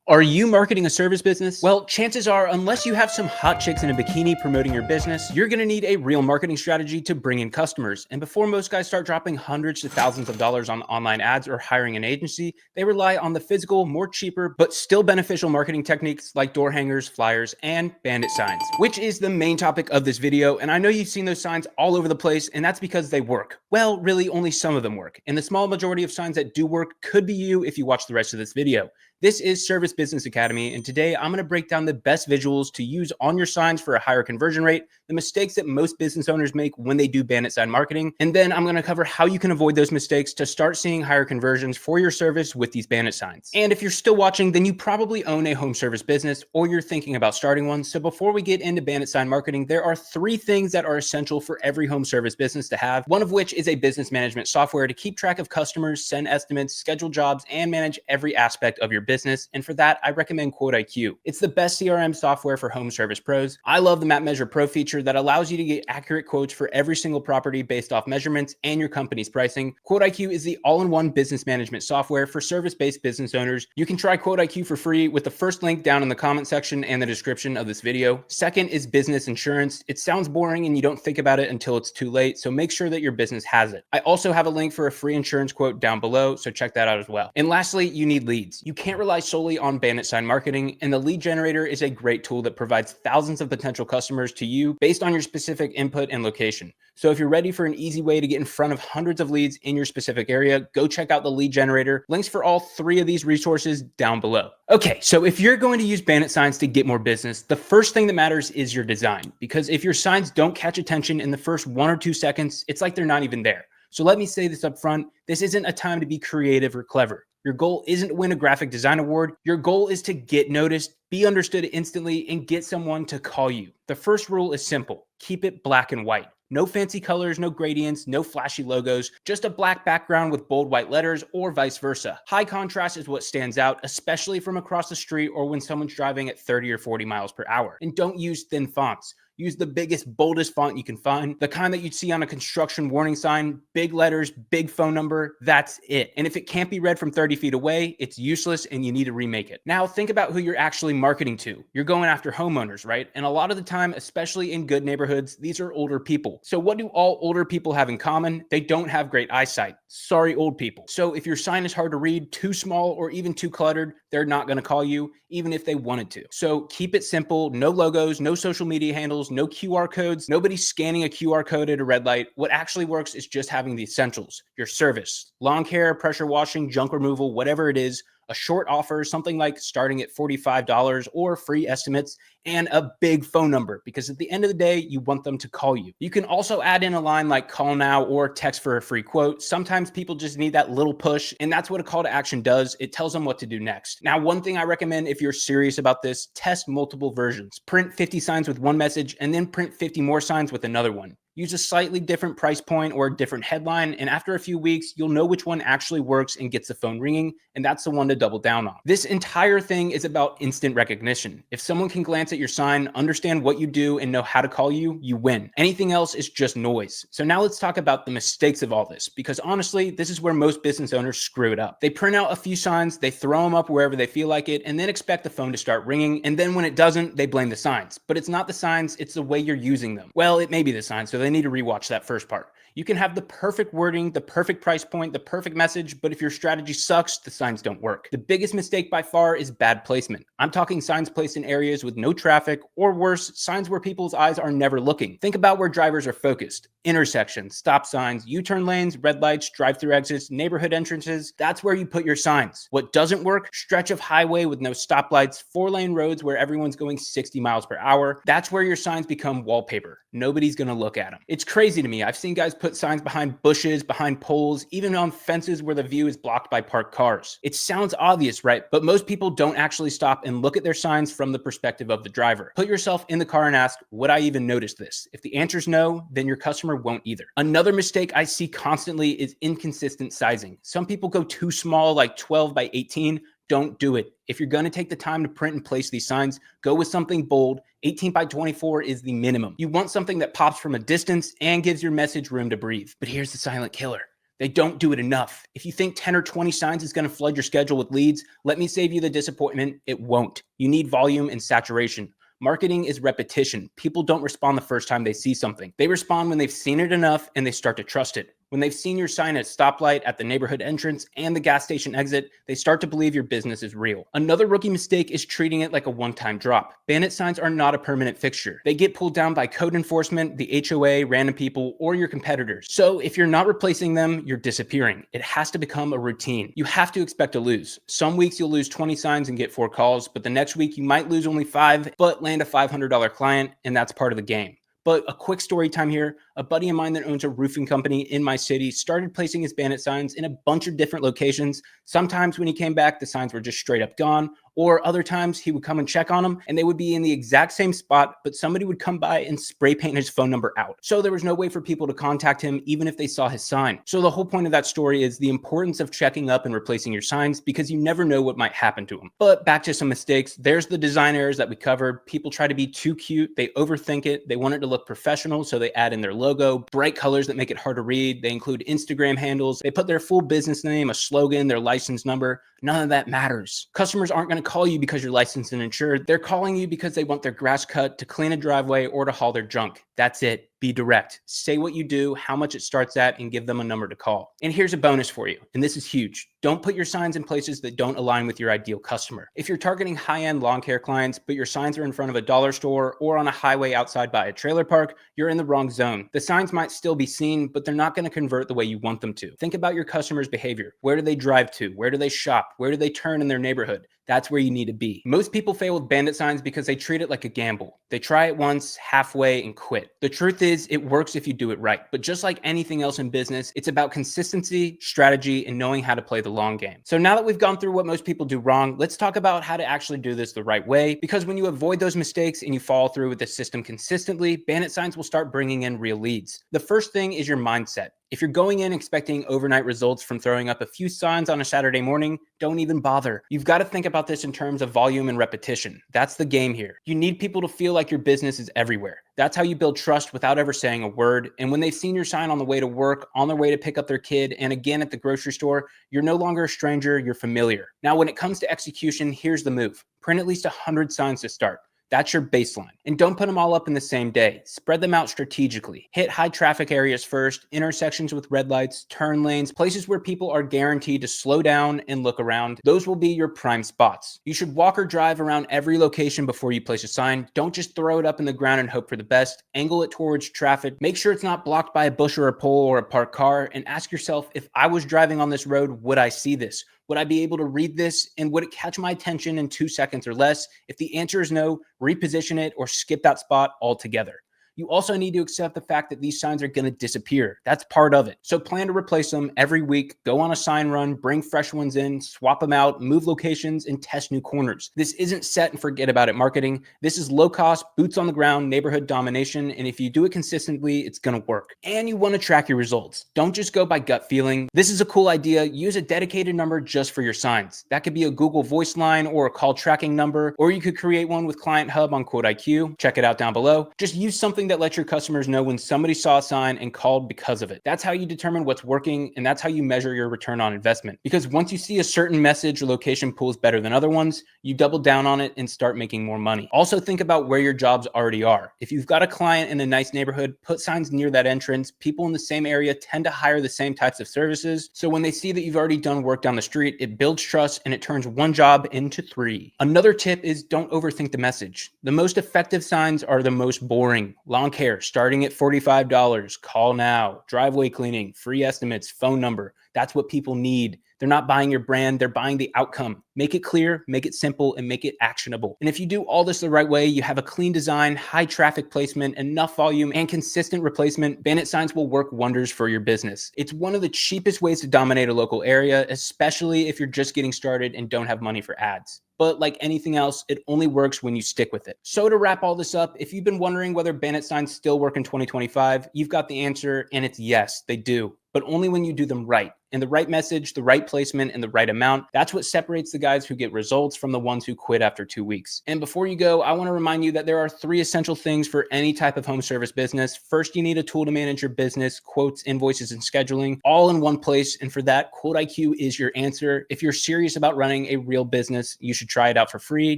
Are you marketing a service business? Well, chances are, unless you have some hot chicks in a bikini promoting your business, you're going to need a real marketing strategy to bring in customers. And before most guys start dropping hundreds to thousands of dollars on online ads or hiring an agency, they rely on the physical, more cheaper, but still beneficial marketing techniques like door hangers, flyers, and bandit signs, which is the main topic of this video. And I know you've seen those signs all over the place, and that's because they work. Well, really, only some of them work. And the small majority of signs that do work could be you if you watch the rest of this video. This is Service Business Academy, and today I'm going to break down the best visuals to use on your signs for a higher conversion rate, the mistakes that most business owners make when they do bandit sign marketing, and then I'm going to cover how you can avoid those mistakes to start seeing higher conversions for your service with these bandit signs. And if you're still watching, then you probably own a home service business or you're thinking about starting one. So before we get into bandit sign marketing, there are 3 things that are essential for every home service business to have, one of which is a business management software to keep track of customers, send estimates, schedule jobs, and manage every aspect of your business. And for that, I recommend QuoteIQ. It's the best CRM software for home service pros. I love the Map Measure Pro feature that allows you to get accurate quotes for every single property based off measurements and your company's pricing. QuoteIQ is the all-in-one business management software for service-based business owners. You can try QuoteIQ for free with the first link down in the comment section and the description of this video. Second is business insurance. It sounds boring and you don't think about it until it's too late, so make sure that your business has it. I also have a link for a free insurance quote down below, so check that out as well. And lastly, you need leads. You can't rely solely on bandit sign marketing, and the lead generator is a great tool that provides thousands of potential customers to you based on your specific input and location. So if you're ready for an easy way to get in front of hundreds of leads in your specific area, go check out the lead generator. Links for all 3 of these resources down below. Okay, so if you're going to use bandit signs to get more business, the first thing that matters is your design, because if your signs don't catch attention in the first 1 or 2 seconds, it's like they're not even there. So let me say this up front, this isn't a time to be creative or clever. Your goal isn't to win a graphic design award. Your goal is to get noticed, be understood instantly, and get someone to call you. The first rule is simple. Keep it black and white. No fancy colors, no gradients, no flashy logos, just a black background with bold white letters or vice versa. High contrast is what stands out, especially from across the street or when someone's driving at 30 or 40 miles per hour. And don't use thin fonts. Use the biggest, boldest font you can find, the kind that you'd see on a construction warning sign, big letters, big phone number, that's it. And if it can't be read from 30 feet away, it's useless and you need to remake it. Now think about who you're actually marketing to. You're going after homeowners, right? And a lot of the time, especially in good neighborhoods, these are older people. So what do all older people have in common? They don't have great eyesight. Sorry, old people. So if your sign is hard to read, too small, or even too cluttered, they're not going to call you, even if they wanted to. So keep it simple, no logos, no social media handles, no QR codes, nobody's scanning a QR code at a red light. What actually works is just having the essentials, your service, lawn care, pressure washing, junk removal, whatever it is, a short offer, something like starting at $45 or free estimates, and a big phone number, because at the end of the day, you want them to call you. You can also add in a line like call now or text for a free quote. Sometimes people just need that little push, and that's what a call to action does. It tells them what to do next. Now, one thing I recommend if you're serious about this, test multiple versions. Print 50 signs with one message and then print 50 more signs with another one. Use a slightly different price point or a different headline, and after a few weeks, you'll know which one actually works and gets the phone ringing, and that's the one to double down on. This entire thing is about instant recognition. If someone can glance at your sign, understand what you do, and know how to call you, you win. Anything else is just noise. So now let's talk about the mistakes of all this, because honestly, this is where most business owners screw it up. They print out a few signs, they throw them up wherever they feel like it, and then expect the phone to start ringing, and then when it doesn't, they blame the signs. But it's not the signs, it's the way you're using them. Well, it may be the signs, so they need to rewatch that first part. You can have the perfect wording, the perfect price point, the perfect message, but if your strategy sucks, the signs don't work. The biggest mistake by far is bad placement. I'm talking signs placed in areas with no traffic, or worse, signs where people's eyes are never looking. Think about where drivers are focused. Intersections, stop signs, U-turn lanes, red lights, drive-through exits, neighborhood entrances. That's where you put your signs. What doesn't work? Stretch of highway with no stoplights, 4-lane roads where everyone's going 60 miles per hour. That's where your signs become wallpaper. Nobody's gonna look at them. It's crazy to me. I've seen guys put signs behind bushes, behind poles, even on fences where the view is blocked by parked cars. It sounds obvious, right? But most people don't actually stop and look at their signs from the perspective of the driver. Put yourself in the car and ask, would I even notice this? If the answer is no, then your customer won't either. Another mistake I see constantly is inconsistent sizing. Some people go too small, like 12 by 18. Don't do it. If you're going to take the time to print and place these signs, go with something bold. 18 by 24 is the minimum. You want something that pops from a distance and gives your message room to breathe. But here's the silent killer. They don't do it enough. If you think 10 or 20 signs is going to flood your schedule with leads, let me save you the disappointment. It won't. You need volume and saturation. Marketing is repetition. People don't respond the first time they see something. They respond when they've seen it enough and they start to trust it. When they've seen your sign at stoplight, at the neighborhood entrance, and the gas station exit, they start to believe your business is real. Another rookie mistake is treating it like a one-time drop. Bandit signs are not a permanent fixture. They get pulled down by code enforcement, the HOA, random people, or your competitors. So if you're not replacing them, you're disappearing. It has to become a routine. You have to expect to lose. Some weeks you'll lose 20 signs and get 4 calls, but the next week you might lose only 5, but land a $500 client, and that's part of the game. But a quick story time here. A buddy of mine that owns a roofing company in my city started placing his Bandit signs in a bunch of different locations. Sometimes when he came back, the signs were just straight up gone, or other times he would come and check on them and they would be in the exact same spot, but somebody would come by and spray paint his phone number out. So there was no way for people to contact him even if they saw his sign. So the whole point of that story is the importance of checking up and replacing your signs because you never know what might happen to them. But back to some mistakes. There's the design errors that we covered. People try to be too cute. They overthink it. They want it to look professional, so they add in their logo, bright colors that make it hard to read. They include Instagram handles. They put their full business name, a slogan, their license number. None of that matters. Customers aren't going to call you because you're licensed and insured. They're calling you because they want their grass cut, to clean a driveway, or to haul their junk. That's it. Be direct. Say what you do, how much it starts at, and give them a number to call. And here's a bonus for you, and this is huge. Don't put your signs in places that don't align with your ideal customer. If you're targeting high-end lawn care clients, but your signs are in front of a dollar store or on a highway outside by a trailer park, you're in the wrong zone. The signs might still be seen, but they're not going to convert the way you want them to. Think about your customers' behavior. Where do they drive to? Where do they shop? Where do they turn in their neighborhood? That's where you need to be. Most people fail with Bandit signs because they treat it like a gamble. They try it once, halfway, and quit. The truth is, it works if you do it right. But just like anything else in business, it's about consistency, strategy, and knowing how to play the long game. So now that we've gone through what most people do wrong, let's talk about how to actually do this the right way. Because when you avoid those mistakes and you follow through with the system consistently, Bandit signs will start bringing in real leads. The first thing is your mindset. If you're going in expecting overnight results from throwing up a few signs on a Saturday morning, don't even bother. You've got to think about this in terms of volume and repetition. That's the game here. You need people to feel like your business is everywhere. That's how you build trust without ever saying a word. And when they've seen your sign on the way to work, on their way to pick up their kid, and again at the grocery store, you're no longer a stranger, you're familiar. Now, when it comes to execution, here's the move. Print at least 100 signs to start. That's your baseline. And don't put them all up in the same day. Spread them out strategically. Hit high traffic areas first, intersections with red lights, turn lanes, places where people are guaranteed to slow down and look around. Those will be your prime spots. You should walk or drive around every location before you place a sign. Don't just throw it up in the ground and hope for the best. Angle it towards traffic. Make sure it's not blocked by a bush or a pole or a parked car. And ask yourself, if I was driving on this road, would I see this? Would I be able to read this, and would it catch my attention in 2 seconds or less? If the answer is no, reposition it or skip that spot altogether. You also need to accept the fact that these signs are going to disappear. That's part of it. So plan to replace them every week. Go on a sign run, bring fresh ones in, swap them out, move locations, and test new corners. This isn't set and forget about it marketing. This is low cost, boots on the ground, neighborhood domination. And if you do it consistently, it's going to work. And you want to track your results. Don't just go by gut feeling. This is a cool idea. Use a dedicated number just for your signs. That could be a Google voice line or a call tracking number, or you could create one with Client Hub on Quote IQ. Check it out down below. Just use something that lets your customers know when somebody saw a sign and called because of it. That's how you determine what's working, and that's how you measure your return on investment. Because once you see a certain message or location pulls better than other ones, you double down on it and start making more money. Also think about where your jobs already are. If you've got a client in a nice neighborhood, put signs near that entrance. People in the same area tend to hire the same types of services. So when they see that you've already done work down the street, it builds trust and it turns one job into 3. Another tip is don't overthink the message. The most effective signs are the most boring. Lawn care, starting at $45, call now, driveway cleaning, free estimates, phone number. That's what people need. They're not buying your brand, they're buying the outcome. Make it clear, make it simple, and make it actionable. And if you do all this the right way, you have a clean design, high traffic placement, enough volume, and consistent replacement, Bandit signs will work wonders for your business. It's one of the cheapest ways to dominate a local area, especially if you're just getting started and don't have money for ads. but like anything else, it only works when you stick with it. So to wrap all this up, if you've been wondering whether Bandit signs still work in 2025, you've got the answer, and it's yes, they do, but only when you do them right. And the right message, the right placement, and the right amount, that's what separates the guys who get results from the ones who quit after 2 weeks. And before you go, I want to remind you that there are 3 essential things for any type of home service business. First, you need a tool to manage your business, quotes, invoices, and scheduling, all in one place. And for that, Quote IQ is your answer. If you're serious about running a real business, you should try it out for free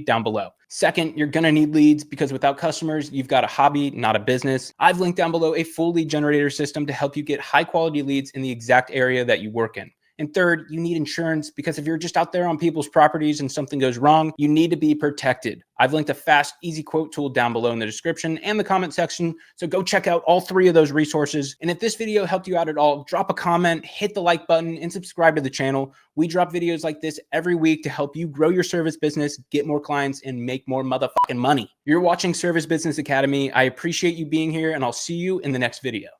down below. Second, you're going to need leads, because without customers, you've got a hobby, not a business. I've linked down below a full lead generator system to help you get high quality leads in the exact area that you work in. And third, you need insurance, because if you're just out there on people's properties and something goes wrong, you need to be protected. I've linked a fast, easy quote tool down below in the description and the comment section. So go check out all 3 of those resources. And if this video helped you out at all, drop a comment, hit the like button, and subscribe to the channel. We drop videos like this every week to help you grow your service business, get more clients, and make more motherfucking money. You're watching Service Business Academy. I appreciate you being here, and I'll see you in the next video.